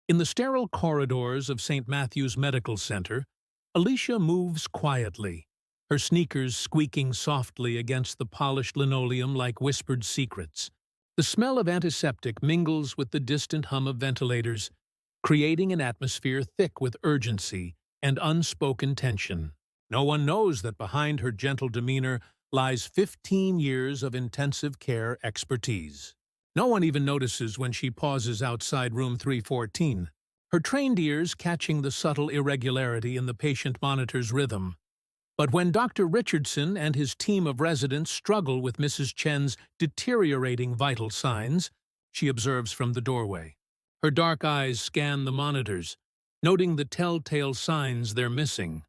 In the sterile corridors of St. Matthew's Medical Center, Alicia moves quietly, her sneakers squeaking softly against the polished linoleum like whispered secrets. The smell of antiseptic mingles with the distant hum of ventilators, creating an atmosphere thick with urgency and unspoken tension. No one knows that behind her gentle demeanor lies 15 years of intensive care expertise. No one even notices when she pauses outside room 314, her trained ears catching the subtle irregularity in the patient monitor's rhythm. But when Dr. Richardson and his team of residents struggle with Mrs. Chen's deteriorating vital signs, she observes from the doorway. Her dark eyes scan the monitors, noting the telltale signs they're missing.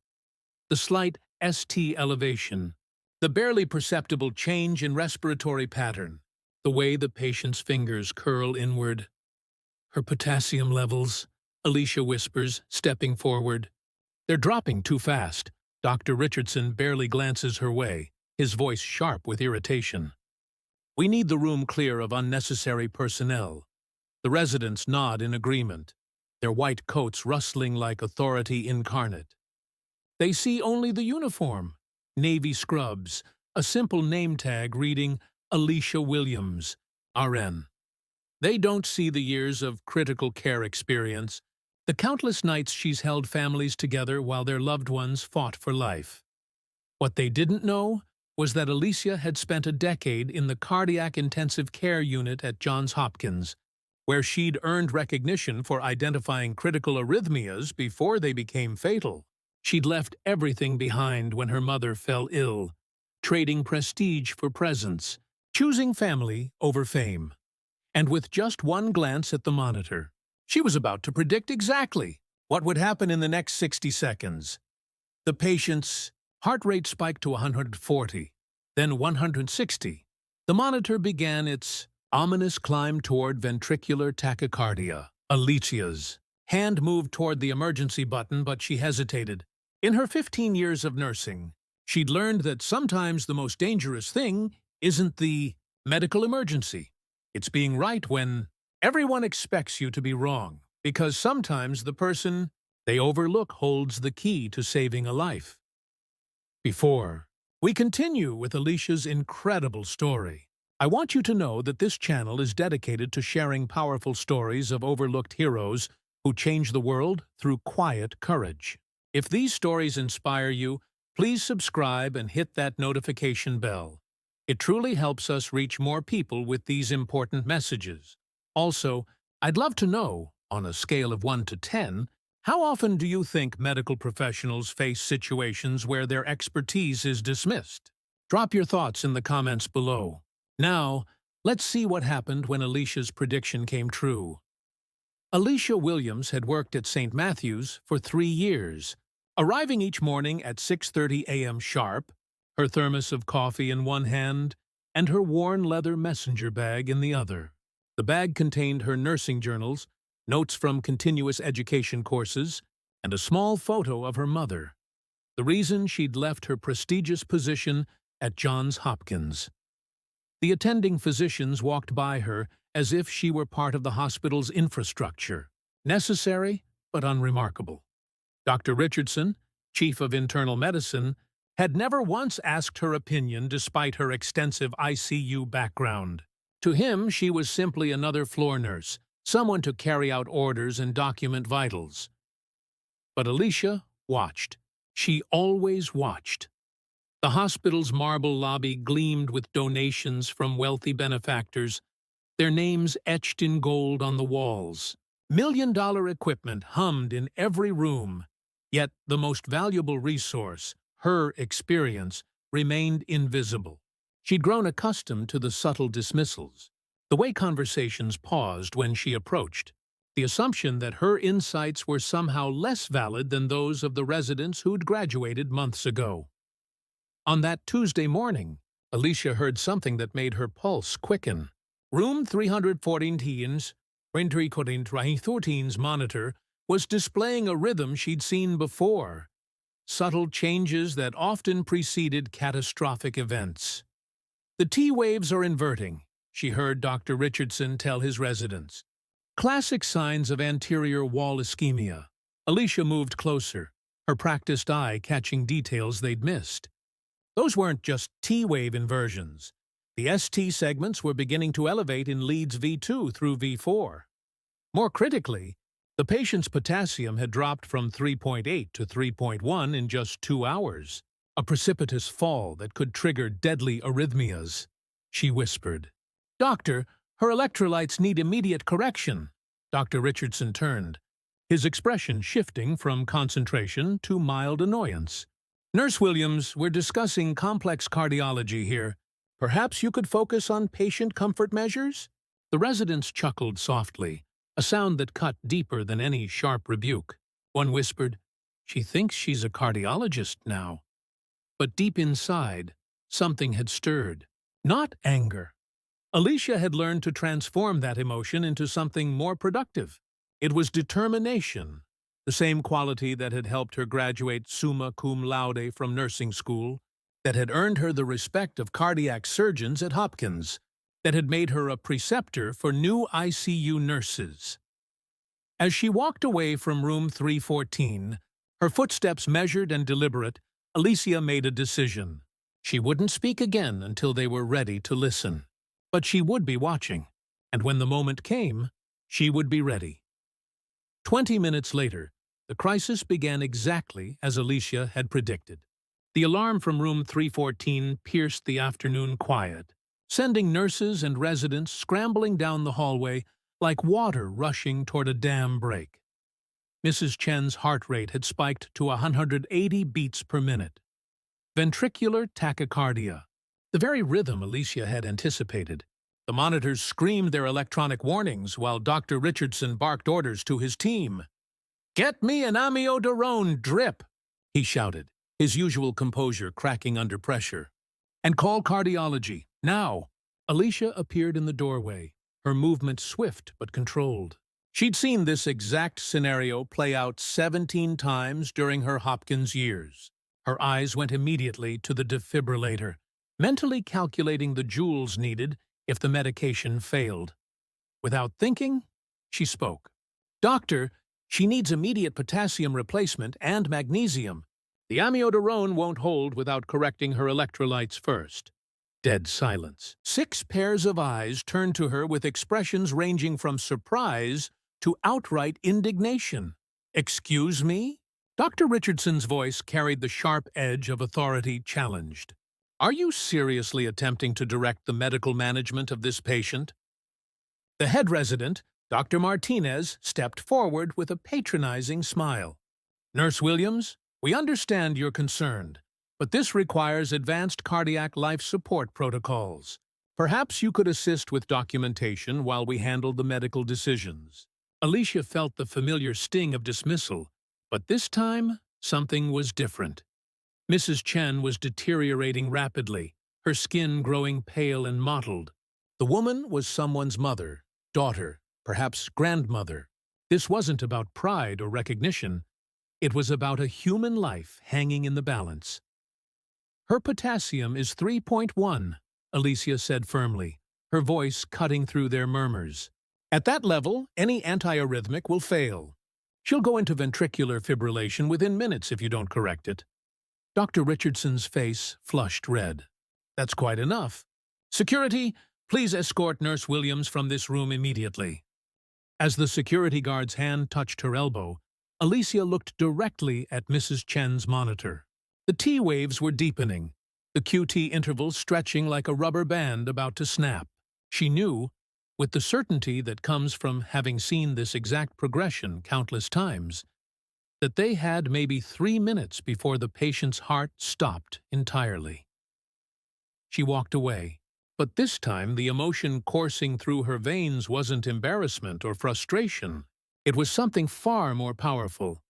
The slight ST elevation, the barely perceptible change in respiratory pattern, the way the patient's fingers curl inward. Her potassium levels, Alicia whispers, stepping forward. They're dropping too fast. Dr. Richardson barely glances her way, his voice sharp with irritation. We need the room clear of unnecessary personnel. The residents nod in agreement, their white coats rustling like authority incarnate. They see only the uniform, navy scrubs, a simple name tag reading Alicia Williams, RN. They don't see the years of critical care experience, the countless nights she's held families together while their loved ones fought for life. What they didn't know was that Alicia had spent a decade in the cardiac intensive care unit at Johns Hopkins, where she'd earned recognition for identifying critical arrhythmias before they became fatal. She'd left everything behind when her mother fell ill, trading prestige for presence, choosing family over fame. And with just one glance at the monitor, she was about to predict exactly what would happen in the next 60 seconds. The patient's heart rate spiked to 140, then 160. The monitor began its ominous climb toward ventricular tachycardia. Alicia's hand moved toward the emergency button, but she hesitated. In her 15 years of nursing, she'd learned that sometimes the most dangerous thing isn't the medical emergency. It's being right when everyone expects you to be wrong, because sometimes the person they overlook holds the key to saving a life. Before we continue with Alicia's incredible story, I want you to know that this channel is dedicated to sharing powerful stories of overlooked heroes who change the world through quiet courage. If these stories inspire you, please subscribe and hit that notification bell. It truly helps us reach more people with these important messages. Also, I'd love to know, on a scale of 1 to 10, how often do you think medical professionals face situations where their expertise is dismissed? Drop your thoughts in the comments below. Now, let's see what happened when Alicia's prediction came true. Alicia Williams had worked at St. Matthew's for 3 years, arriving each morning at 6:30 a.m. sharp, her thermos of coffee in one hand and her worn leather messenger bag in the other. The bag contained her nursing journals, notes from continuous education courses, and a small photo of her mother, the reason she'd left her prestigious position at Johns Hopkins. The attending physicians walked by her as if she were part of the hospital's infrastructure, necessary but unremarkable. Dr. Richardson, chief of internal medicine, had never once asked her opinion despite her extensive ICU background. To him, she was simply another floor nurse, someone to carry out orders and document vitals. But Alicia watched. She always watched. The hospital's marble lobby gleamed with donations from wealthy benefactors, their names etched in gold on the walls. Million-dollar equipment hummed in every room, yet the most valuable resource, her experience, remained invisible. She'd grown accustomed to the subtle dismissals, the way conversations paused when she approached, the assumption that her insights were somehow less valid than those of the residents who'd graduated months ago. On that Tuesday morning, Alicia heard something that made her pulse quicken. Room 314's monitor was displaying a rhythm she'd seen before, subtle changes that often preceded catastrophic events. The T waves are inverting, she heard Dr. Richardson tell his residents. Classic signs of anterior wall ischemia. Alicia moved closer, her practiced eye catching details they'd missed. Those weren't just T-wave inversions. The ST segments were beginning to elevate in leads V2 through V4. More critically, the patient's potassium had dropped from 3.8 to 3.1 in just 2 hours, a precipitous fall that could trigger deadly arrhythmias. She whispered, "Doctor, her electrolytes need immediate correction." Dr. Richardson turned, his expression shifting from concentration to mild annoyance. "Nurse Williams, we're discussing complex cardiology here. Perhaps you could focus on patient comfort measures?" The residents chuckled softly, a sound that cut deeper than any sharp rebuke. One whispered, "She thinks she's a cardiologist now." But deep inside, something had stirred. Not anger. Alicia had learned to transform that emotion into something more productive. It was determination, the same quality that had helped her graduate summa cum laude from nursing school, that had earned her the respect of cardiac surgeons at Hopkins, that had made her a preceptor for new ICU nurses. As she walked away from room 314, her footsteps measured and deliberate, Alicia made a decision. She wouldn't speak again until they were ready to listen. But she would be watching, and when the moment came, she would be ready. 20 minutes later, the crisis began exactly as Alicia had predicted. The alarm from room 314 pierced the afternoon quiet, sending nurses and residents scrambling down the hallway like water rushing toward a dam break. Mrs. Chen's heart rate had spiked to 180 beats per minute. Ventricular tachycardia, the very rhythm Alicia had anticipated. The monitors screamed their electronic warnings while Dr. Richardson barked orders to his team. "Get me an amiodarone drip," he shouted, his usual composure cracking under pressure. "And call cardiology, now." Alicia appeared in the doorway, her movement swift but controlled. She'd seen this exact scenario play out 17 times during her Hopkins years. Her eyes went immediately to the defibrillator, mentally calculating the joules needed if the medication failed. Without thinking, she spoke. "Doctor, she needs immediate potassium replacement and magnesium. The amiodarone won't hold without correcting her electrolytes first." Dead silence. 6 pairs of eyes turned to her with expressions ranging from surprise to outright indignation. "Excuse me?" Dr. Richardson's voice carried the sharp edge of authority challenged. "Are you seriously attempting to direct the medical management of this patient?" The head resident, Dr. Martinez, stepped forward with a patronizing smile. "Nurse Williams, we understand you're concerned, but this requires advanced cardiac life support protocols. Perhaps you could assist with documentation while we handle the medical decisions." Alicia felt the familiar sting of dismissal, but this time something was different. Mrs. Chen was deteriorating rapidly, her skin growing pale and mottled. The woman was someone's mother, daughter, perhaps grandmother. This wasn't about pride or recognition. It was about a human life hanging in the balance. "Her potassium is 3.1, Alicia said firmly, her voice cutting through their murmurs. "At that level, any antiarrhythmic will fail. She'll go into ventricular fibrillation within minutes if you don't correct it." Dr. Richardson's face flushed red. "That's quite enough. Security, please escort Nurse Williams from this room immediately." As the security guard's hand touched her elbow, Alicia looked directly at Mrs. Chen's monitor. The T waves were deepening, the QT intervals stretching like a rubber band about to snap. She knew, with the certainty that comes from having seen this exact progression countless times, that they had maybe 3 minutes before the patient's heart stopped entirely. She walked away, but this time the emotion coursing through her veins wasn't embarrassment or frustration. It was something far more powerful,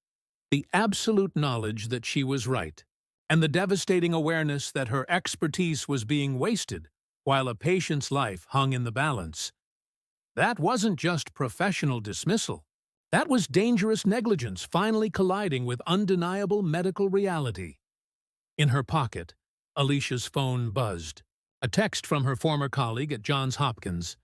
the absolute knowledge that she was right, and the devastating awareness that her expertise was being wasted while a patient's life hung in the balance. That wasn't just professional dismissal. That was dangerous negligence finally colliding with undeniable medical reality. In her pocket, Alicia's phone buzzed. A text from her former colleague at Johns Hopkins.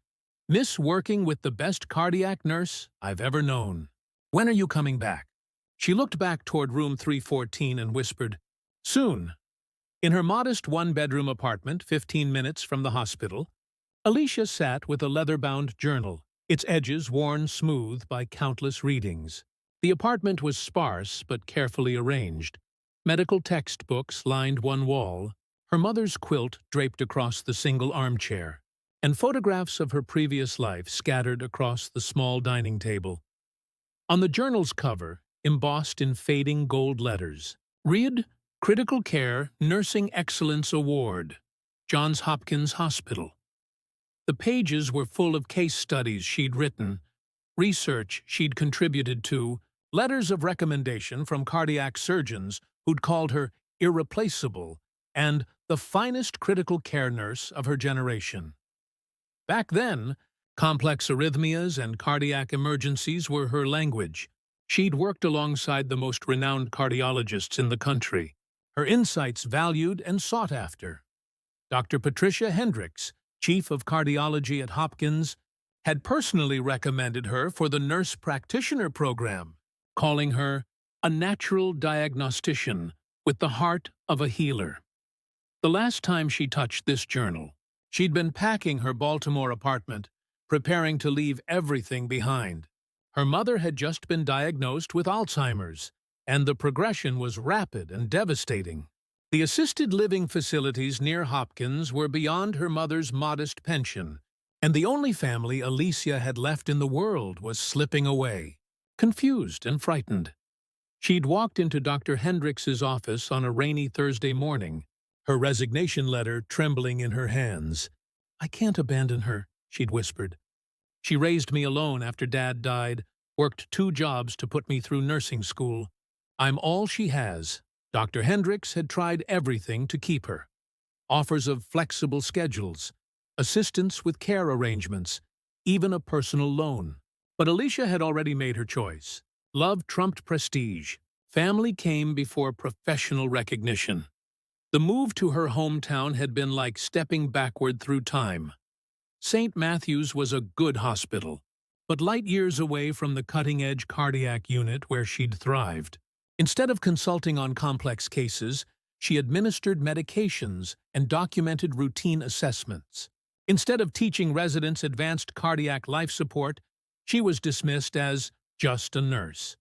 Miss working with the best cardiac nurse I've ever known. When are you coming back? She looked back toward room 314 and whispered, Soon. In her modest one-bedroom apartment, 15 minutes from the hospital, Alicia sat with a leather-bound journal, its edges worn smooth by countless readings. The apartment was sparse but carefully arranged. Medical textbooks lined one wall, her mother's quilt draped across the single armchair, and photographs of her previous life scattered across the small dining table. On the journal's cover, embossed in fading gold letters, read, Critical Care Nursing Excellence Award, Johns Hopkins Hospital. The pages were full of case studies she'd written, research she'd contributed to, letters of recommendation from cardiac surgeons who'd called her irreplaceable and the finest critical care nurse of her generation. Back then, complex arrhythmias and cardiac emergencies were her language. She'd worked alongside the most renowned cardiologists in the country, her insights valued and sought after. Dr. Patricia Hendricks, chief of cardiology at Hopkins, had personally recommended her for the nurse practitioner program, calling her a natural diagnostician with the heart of a healer. The last time she touched this journal, she'd been packing her Baltimore apartment, preparing to leave everything behind. Her mother had just been diagnosed with Alzheimer's, and the progression was rapid and devastating. The assisted living facilities near Hopkins were beyond her mother's modest pension, and the only family Alicia had left in the world was slipping away, confused and frightened. She'd walked into Dr. Hendricks's office on a rainy Thursday morning, her resignation letter trembling in her hands. "I can't abandon her," she'd whispered. "She raised me alone after Dad died, worked 2 jobs to put me through nursing school. I'm all she has." Dr. Hendricks had tried everything to keep her. Offers of flexible schedules, assistance with care arrangements, even a personal loan. But Alicia had already made her choice. Love trumped prestige. Family came before professional recognition. The move to her hometown had been like stepping backward through time. St. Matthew's was a good hospital, but light years away from the cutting-edge cardiac unit where she'd thrived. Instead of consulting on complex cases, she administered medications and documented routine assessments. Instead of teaching residents advanced cardiac life support, she was dismissed as just a nurse.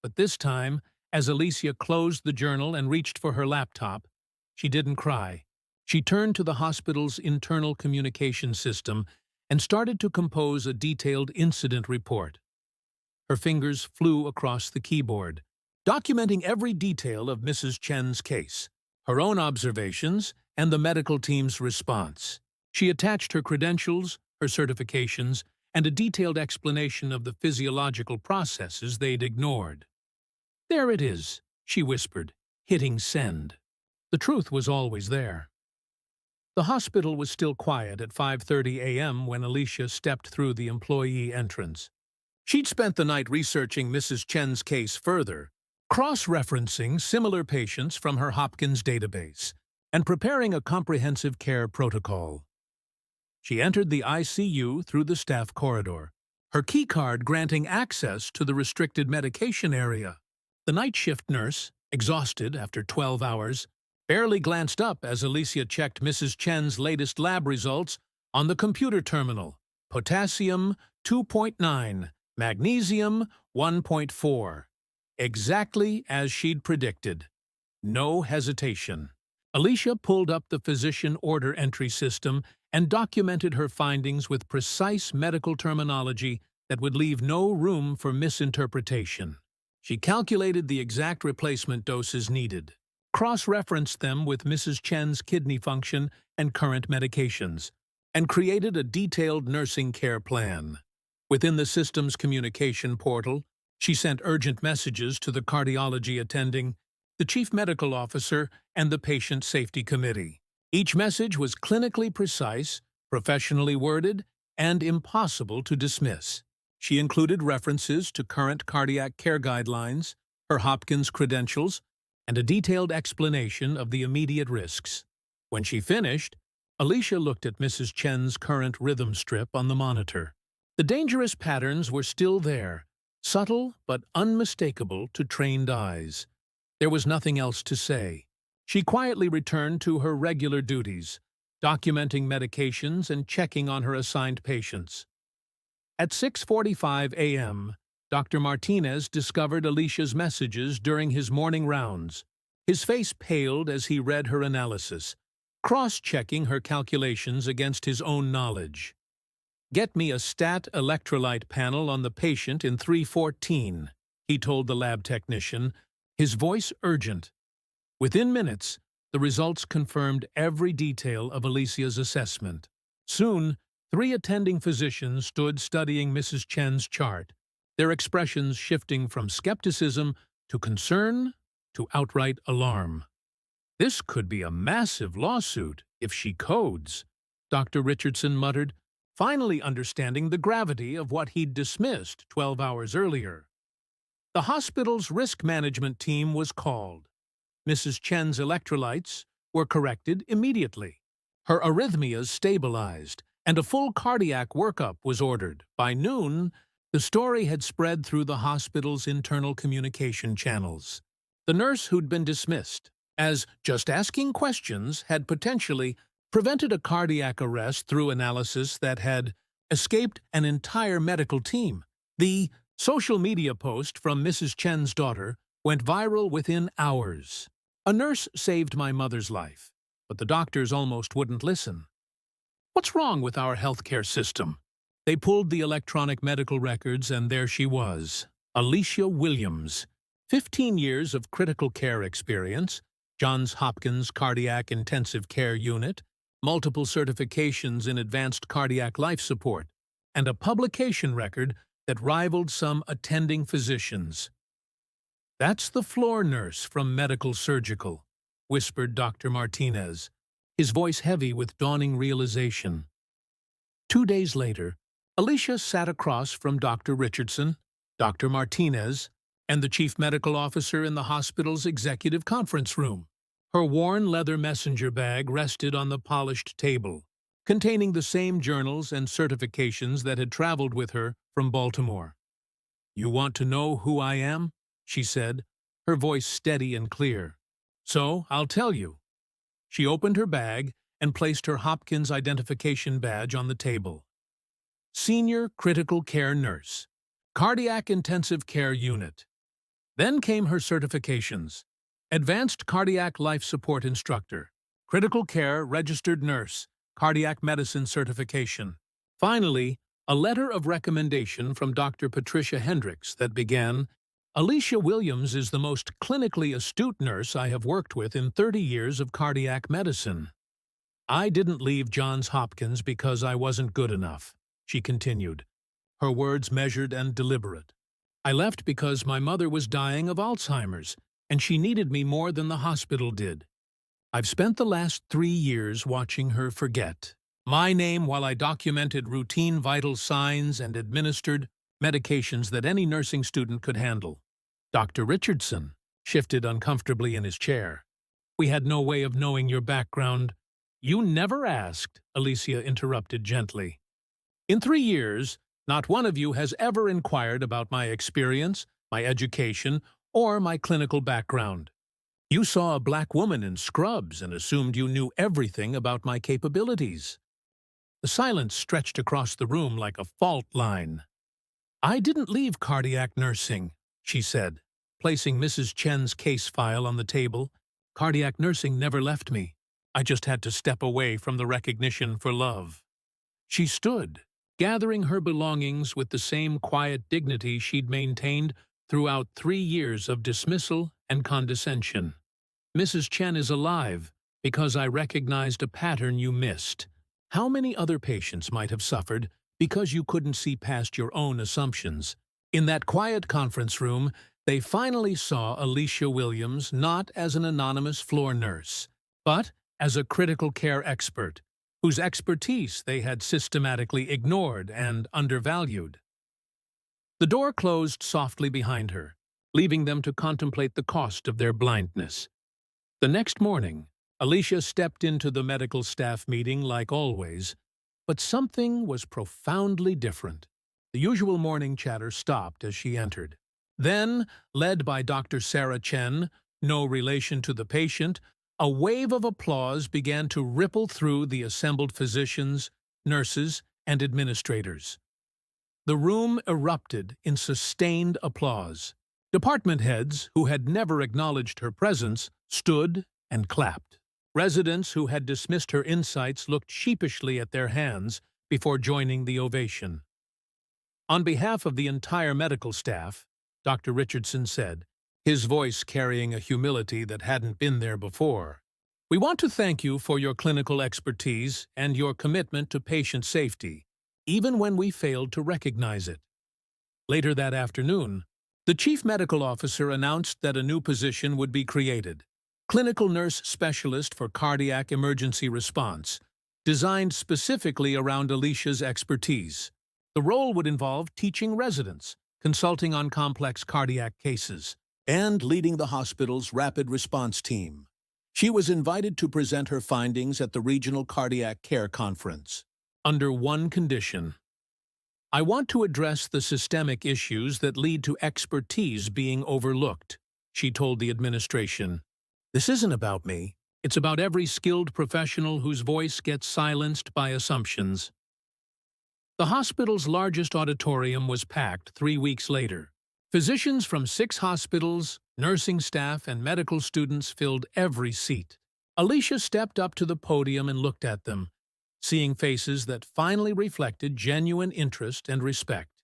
But this time, as Alicia closed the journal and reached for her laptop, she didn't cry. She turned to the hospital's internal communication system and started to compose a detailed incident report. Her fingers flew across the keyboard, documenting every detail of Mrs. Chen's case, her own observations, and the medical team's response. She attached her credentials, her certifications, and a detailed explanation of the physiological processes they'd ignored. "There it is," she whispered, hitting send. The truth was always there. The hospital was still quiet at 5:30 a.m. when Alicia stepped through the employee entrance. She'd spent the night researching Mrs. Chen's case further, cross-referencing similar patients from her Hopkins database, and preparing a comprehensive care protocol. She entered the ICU through the staff corridor, her keycard granting access to the restricted medication area. The night shift nurse, exhausted after 12 hours, barely glanced up as Alicia checked Mrs. Chen's latest lab results on the computer terminal. Potassium 2.9, magnesium 1.4. Exactly as she'd predicted. No hesitation. Alicia pulled up the physician order entry system and documented her findings with precise medical terminology that would leave no room for misinterpretation. She calculated the exact replacement doses needed, cross-referenced them with Mrs. Chen's kidney function and current medications, and created a detailed nursing care plan. Within the system's communication portal, she sent urgent messages to the cardiology attending, the chief medical officer, and the patient safety committee. Each message was clinically precise, professionally worded, and impossible to dismiss. She included references to current cardiac care guidelines, her Hopkins credentials, and a detailed explanation of the immediate risks. When she finished, Alicia looked at Mrs. Chen's current rhythm strip on the monitor. The dangerous patterns were still there, subtle but unmistakable to trained eyes. There was nothing else to say. She quietly returned to her regular duties, documenting medications and checking on her assigned patients. At 6:45 a.m., Dr. Martinez discovered Alicia's messages during his morning rounds. His face paled as he read her analysis, cross-checking her calculations against his own knowledge. "Get me a stat electrolyte panel on the patient in 3:14, he told the lab technician, his voice urgent. Within minutes, the results confirmed every detail of Alicia's assessment. Soon, 3 attending physicians stood studying Mrs. Chen's chart, their expressions shifting from skepticism to concern to outright alarm. "This could be a massive lawsuit if she codes," Dr. Richardson muttered, finally understanding the gravity of what he'd dismissed 12 hours earlier. The hospital's risk management team was called. Mrs. Chen's electrolytes were corrected immediately. Her arrhythmias stabilized, and a full cardiac workup was ordered. By noon, the story had spread through the hospital's internal communication channels. The nurse who'd been dismissed, as just asking questions had potentially prevented a cardiac arrest through analysis that had escaped an entire medical team. The social media post from Mrs. Chen's daughter went viral within hours. "A nurse saved my mother's life, but the doctors almost wouldn't listen. What's wrong with our healthcare system?" They pulled the electronic medical records, and there she was, Alicia Williams, 15 years of critical care experience, Johns Hopkins Cardiac Intensive Care Unit, multiple certifications in advanced cardiac life support, and a publication record that rivaled some attending physicians. "That's the floor nurse from Medical Surgical," whispered Dr. Martinez, his voice heavy with dawning realization. 2 days later, Alicia sat across from Dr. Richardson, Dr. Martinez, and the chief medical officer in the hospital's executive conference room. Her worn leather messenger bag rested on the polished table, containing the same journals and certifications that had traveled with her from Baltimore. "You want to know who I am?" she said, her voice steady and clear. "So, I'll tell you." She opened her bag and placed her Hopkins identification badge on the table. Senior Critical Care Nurse, Cardiac Intensive Care Unit. Then came her certifications. Advanced Cardiac Life Support Instructor, Critical Care Registered Nurse, Cardiac Medicine Certification. Finally, a letter of recommendation from Dr. Patricia Hendricks that began, "Alicia Williams is the most clinically astute nurse I have worked with in 30 years of cardiac medicine. I didn't leave Johns Hopkins because I wasn't good enough," she continued, her words measured and deliberate. "I left because my mother was dying of Alzheimer's, and she needed me more than the hospital did. I've spent the last 3 years watching her forget my name while I documented routine vital signs and administered medications that any nursing student could handle." Dr. Richardson shifted uncomfortably in his chair. "We had no way of knowing your background." "You never asked," Alicia interrupted gently. "In 3 years, not one of you has ever inquired about my experience, my education, or my clinical background. You saw a black woman in scrubs and assumed you knew everything about my capabilities." The silence stretched across the room like a fault line. "I didn't leave cardiac nursing," she said, placing Mrs. Chen's case file on the table. "Cardiac nursing never left me. I just had to step away from the recognition for love." She stood, gathering her belongings with the same quiet dignity she'd maintained throughout 3 years of dismissal and condescension. "Mrs. Chen is alive because I recognized a pattern you missed. How many other patients might have suffered because you couldn't see past your own assumptions?" In that quiet conference room, they finally saw Alicia Williams not as an anonymous floor nurse, but as a critical care expert, whose expertise they had systematically ignored and undervalued. The door closed softly behind her, leaving them to contemplate the cost of their blindness. The next morning, Alicia stepped into the medical staff meeting like always, but something was profoundly different. The usual morning chatter stopped as she entered. Then, led by Dr. Sarah Chen, no relation to the patient, a wave of applause began to ripple through the assembled physicians, nurses, and administrators. The room erupted in sustained applause. Department heads, who had never acknowledged her presence, stood and clapped. Residents who had dismissed her insights looked sheepishly at their hands before joining the ovation. On behalf of the entire medical staff, Dr. Richardson said, his voice carrying a humility that hadn't been there before, "We want to thank you for your clinical expertise and your commitment to patient safety, even when we failed to recognize it." Later that afternoon, the chief medical officer announced that a new position would be created, clinical nurse specialist for cardiac emergency response, designed specifically around Alicia's expertise. The role would involve teaching residents, consulting on complex cardiac cases, and leading the hospital's rapid response team. She was invited to present her findings at the Regional Cardiac Care Conference. Under one condition: "I want to address the systemic issues that lead to expertise being overlooked," she told the administration. "This isn't about me. It's about every skilled professional whose voice gets silenced by assumptions." The hospital's largest auditorium was packed 3 weeks later. Physicians from 6 hospitals, nursing staff, and medical students filled every seat. Alicia stepped up to the podium and looked at them, seeing faces that finally reflected genuine interest and respect.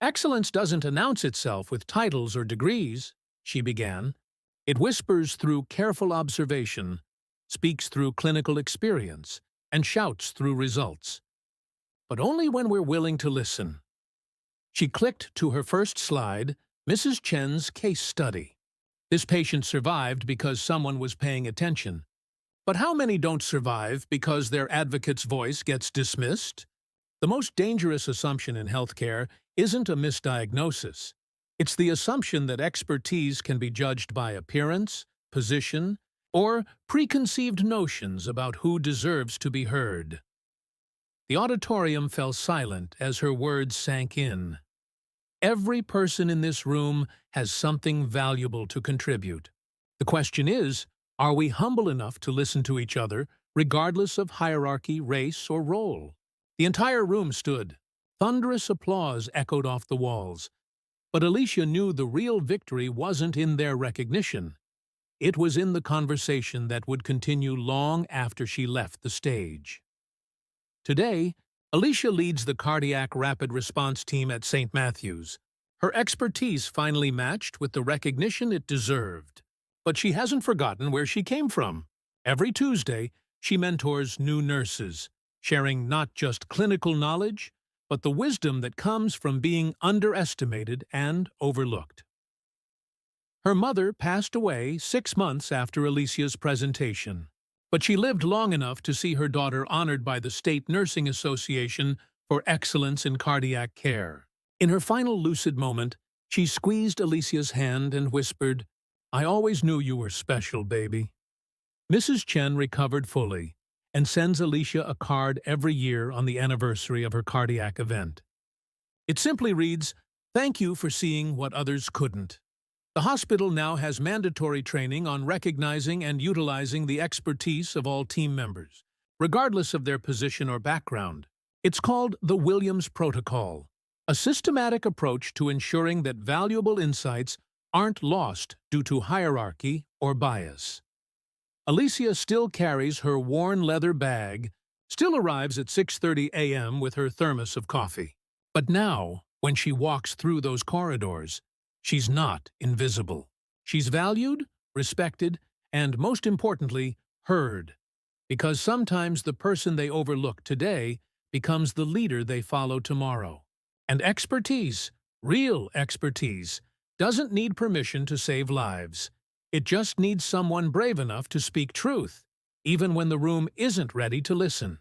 "Excellence doesn't announce itself with titles or degrees," she began. "It whispers through careful observation, speaks through clinical experience, and shouts through results. But only when we're willing to listen." She clicked to her first slide, Mrs. Chen's case study. This patient survived because someone was paying attention. But how many don't survive because their advocate's voice gets dismissed? The most dangerous assumption in healthcare isn't a misdiagnosis. It's the assumption that expertise can be judged by appearance, position, or preconceived notions about who deserves to be heard. The auditorium fell silent as her words sank in. Every person in this room has something valuable to contribute. The question is, are we humble enough to listen to each other, regardless of hierarchy, race, or role? The entire room stood. Thunderous applause echoed off the walls. But Alicia knew the real victory wasn't in their recognition. It was in the conversation that would continue long after she left the stage. Today, Alicia leads the cardiac rapid response team at St. Matthew's. Her expertise finally matched with the recognition it deserved. But she hasn't forgotten where she came from. Every Tuesday, she mentors new nurses, sharing not just clinical knowledge, but the wisdom that comes from being underestimated and overlooked. Her mother passed away 6 months after Alicia's presentation, but she lived long enough to see her daughter honored by the State Nursing Association for excellence in cardiac care. In her final lucid moment, she squeezed Alicia's hand and whispered, "I always knew you were special, baby." Mrs. Chen recovered fully and sends Alicia a card every year on the anniversary of her cardiac event. It simply reads, "Thank you for seeing what others couldn't." The hospital now has mandatory training on recognizing and utilizing the expertise of all team members, regardless of their position or background. It's called the Williams Protocol, a systematic approach to ensuring that valuable insights aren't lost due to hierarchy or bias. Alicia still carries her worn leather bag, still arrives at 6:30 a.m. with her thermos of coffee. But now, when she walks through those corridors, she's not invisible. She's valued, respected, and most importantly, heard. Because sometimes the person they overlook today becomes the leader they follow tomorrow. And expertise, real expertise, doesn't need permission to save lives. It just needs someone brave enough to speak truth, even when the room isn't ready to listen.